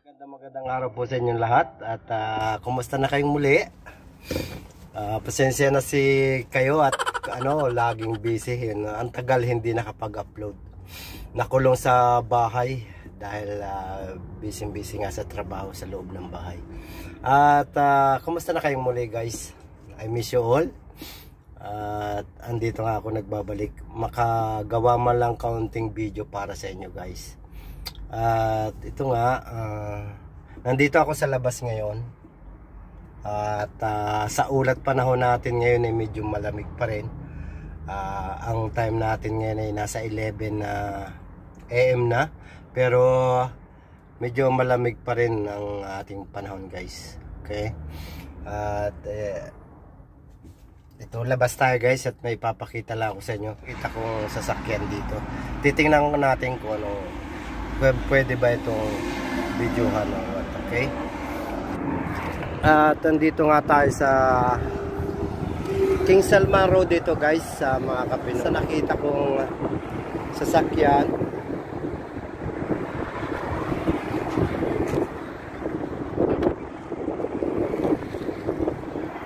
Magandang araw po sa inyong lahat at kumusta na kayong muli? Pasensya na si kayo at laging busy. Ang tagal hindi nakapag-upload. Nakulong sa bahay dahil busy nga sa trabaho sa loob ng bahay. At kumusta na kayong muli guys? I miss you all. At andito nga ako nagbabalik. Makagawa man lang kaunting video para sa inyo guys. At ito nga, nandito ako sa labas ngayon. At sa ulat panahon natin ngayon ay medyo malamig pa rin. Ang time natin ngayon ay nasa 11 AM na. Pero medyo malamig pa rin ang ating panahon guys. Okay. At ito, labas tayo guys at may papakita lang ako sa inyo. Kita ko sasakyan dito. Titingnan natin kung ano, pwede ba itong videohan o what, okay? At nandito nga tayo sa King Salman Road dito guys, sa mga kapino. Sa nakita kong sasakyan.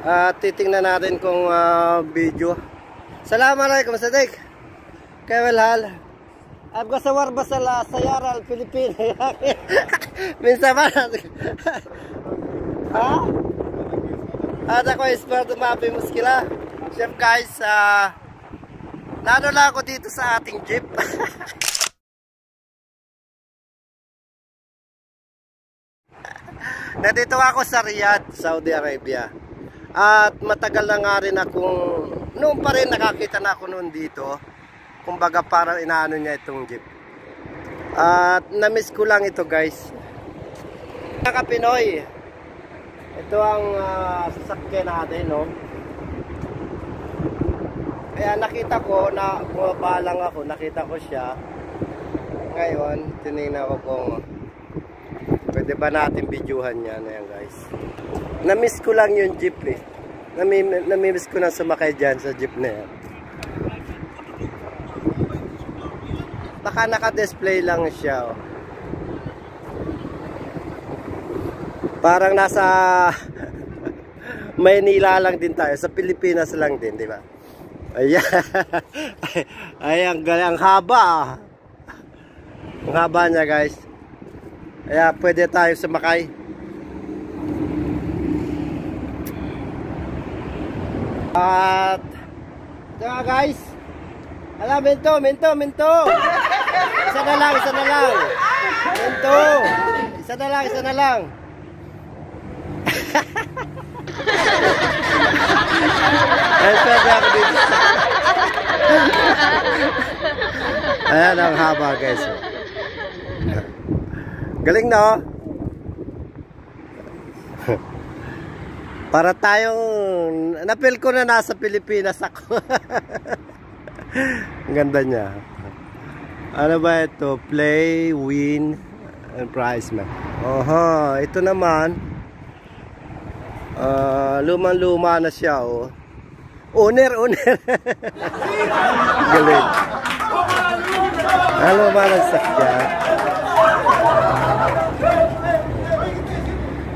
At titingnan natin kung video. Assalamualaikum Sadik. Kewalhal. Abga sawar basala sayara al Pilipina. Minsan ba? Ha? Ada ko expert mapi muskila. Chef guys, lalo lang ako dito sa ating jeep. Nandito ako sa Riyadh, Saudi Arabia. At matagal na nga rin akong, noon pa rin nakakita na ako noon dito. Kumbaga parang inaano niya itong jeep. At na-miss ko lang ito guys. Mga Pinoy, ito ang sasakyan natin, no? Kaya nakita ko na bumaba lang ako, nakita ko siya. Ngayon, tinignan ko kung pwede ba natin videohan yan. Ayan guys. Na-miss ko lang yung jeep eh. Na-miss ko na sumakay dyan sa jeep na yan. Baka naka-display lang siya. Oh. Parang nasa Maynila lang din tayo. Sa Pilipinas lang din, di ba? Ayan. Ay, ang haba. Ang haba niya, guys. Kaya pwede tayo sumakay. At ito nga, guys. Ala, minto. Isa na lang. Minto. Isa na lang. Ayan ang haba guys. Galing na oh. Para tayong napil ko na nasa Pilipinas ako. Ang ganda niya. Ano ba ito? Play, win, and prize man. Oho, ito naman. Lumang-luma na siya, oh. Owner. Galing. Ano ba nagsakyan?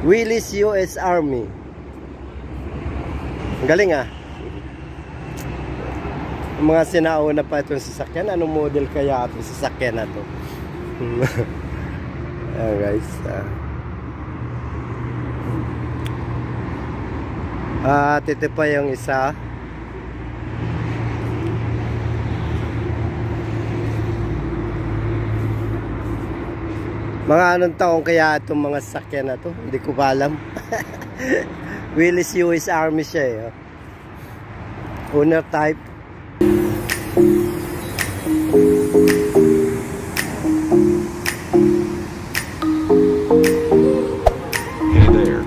Willys US Army. Galing ah. Mga sinauna pa itong sasakyan. Anong model kaya itong sasakyan na ito? Ayan guys. Ito pa yung isa. Mga anong taong kaya itong mga sasakyan na ito? Hindi ko pa alam. Willys US Army siya eh. Owner type. Hey there.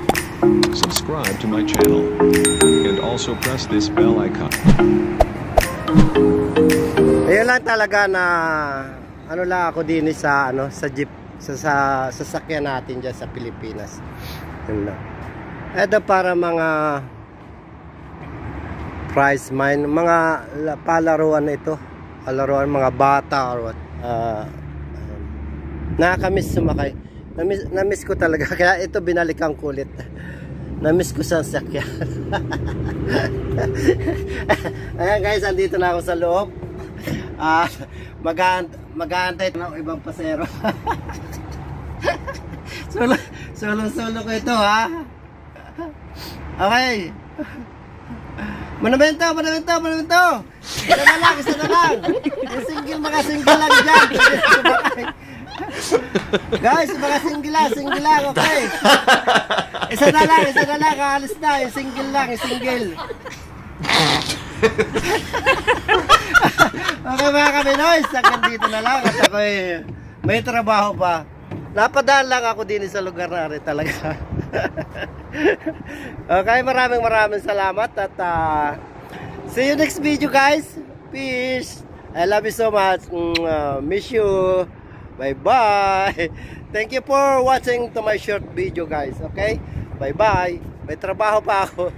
Subscribe to my channel and also press this bell icon. Ayun lang talaga na ano lang ako din sa sa jeep sa sasakyan natin diyan sa Pilipinas. Yun lang. Ito para mga prize mine, mga palaruan ito. Palaruan mga bata or what. Nakakamiss sumakay. Namiss ko talaga. Kaya ito binalikan ko ulit. Namiss ko sa sakyan. Ayan guys, andito na ako sa loob. Mag-aantay ng ibang pasero. Solo ko ito, ha. Okay. Manamento. Isa na lang. Yung single, mga single lang dyan. Guys, mga single lang, okay. Isa na lang, alis na. Yung single lang, yung single. Okay mga kabinoys, hanggang dito na lang. At ako may trabaho pa. Napadaan lang ako din sa lugar na rin talaga. Okay, maraming salamat. At see you next video guys. Peace. I love you so much. Miss you. Bye bye. Thank you for watching to my short video guys. Okay, bye bye. May trabaho pa ako.